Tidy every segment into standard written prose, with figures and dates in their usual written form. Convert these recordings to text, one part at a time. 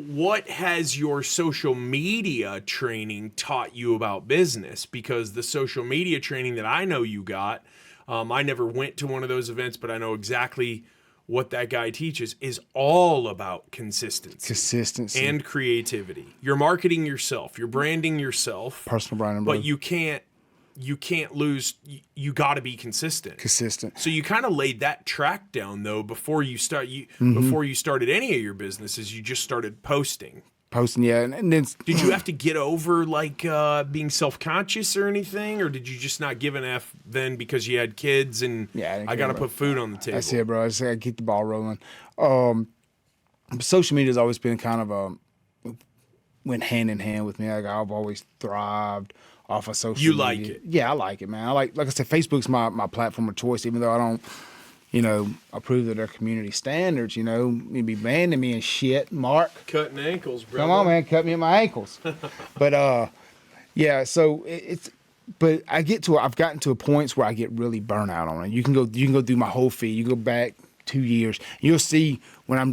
what has your social media training taught you about business? Because the social media training that I know you got, I never went to one of those events, but I know exactly what that guy teaches is all about consistency and creativity. You're marketing yourself, you're branding yourself, personal branding, but you can't lose. You got to be consistent. So you kind of laid that track down though before you started any of your businesses. You just started posting. Yeah, and then did you have to get over like being self-conscious or anything, or did you just not give an F then because you had kids and I got to put food on the table? That's it, bro. I just gotta keep the ball rolling. Social media has always been kind of went hand in hand with me. Like I've always thrived off of social media. You like it? Yeah, I like it, man. I like I said, Facebook's my platform of choice, even though I don't, approve of their community standards, you'd be banning me and shit, Mark. Cutting ankles, bro. Come on, man, cut me at my ankles. But yeah, so but I've gotten to a point where I get really burnt out on it. You can go through my whole feed. You go back 2 years, you'll see when I'm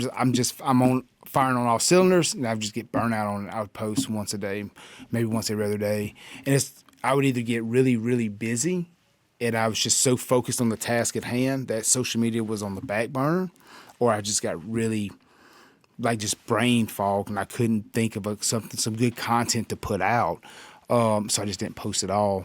on firing on all cylinders, and I just get burnt out on it. I would post once a day, maybe once every other day, and I would either get really, really busy, and I was just so focused on the task at hand that social media was on the back burner, or I just got really just brain fog, and I couldn't think of some good content to put out. So I just didn't post at all.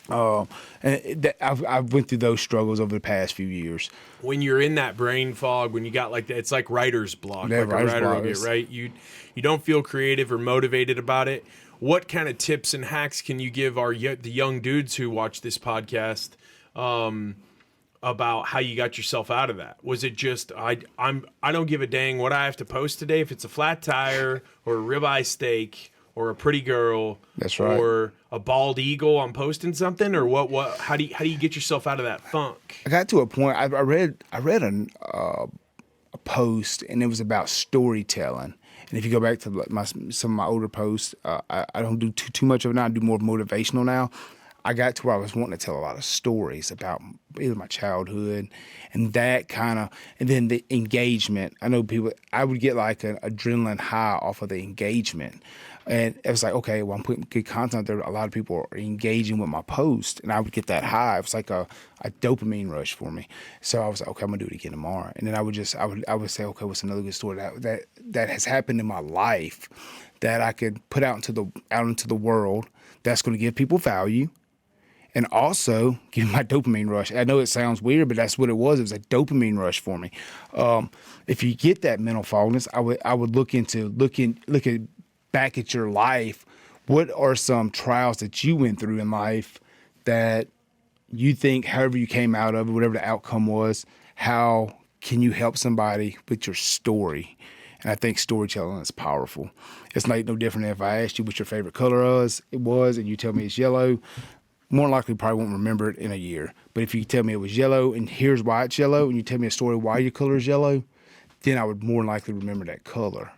And I've went through those struggles over the past few years. When you're in that brain fog, when you got like that, it's like writer's block. Yeah, like a writer will get, right? You don't feel creative or motivated about it. What kind of tips and hacks can you give the young dudes who watch this podcast about how you got yourself out of that? Was it just I don't give a dang what I have to post today, if it's a flat tire or a ribeye steak or a pretty girl? That's right. Or a bald eagle, I'm posting something, or what? How do you get yourself out of that funk? I got to a point. I read a post, and it was about storytelling. And if you go back to some of my older posts, I don't do too much of it now. I do more motivational now. I got to where I was wanting to tell a lot of stories about either my childhood and that kind of, and then the engagement. I know I would get like an adrenaline high off of the engagement. And it was like, okay, well, I'm putting good content there. A lot of people are engaging with my post, and I would get that high. It was like a dopamine rush for me. So I was like, okay, I'm gonna do it again tomorrow. And then I would say, okay, what's another good story that has happened in my life that I could put out into the world that's going to give people value, and also give me my dopamine rush. I know it sounds weird, but that's what it was. It was a dopamine rush for me. If you get that mental fogness, I would look back at your life. What are some trials that you went through in life that you think, however you came out of it, whatever the outcome was, how can you help somebody with your story? And I think storytelling is powerful. It's like no different than if I asked you what your favorite color was, and you tell me it's yellow. More likely, probably won't remember it in a year. But if you tell me it was yellow and here's why it's yellow, and you tell me a story why your color is yellow, then I would more likely remember that color.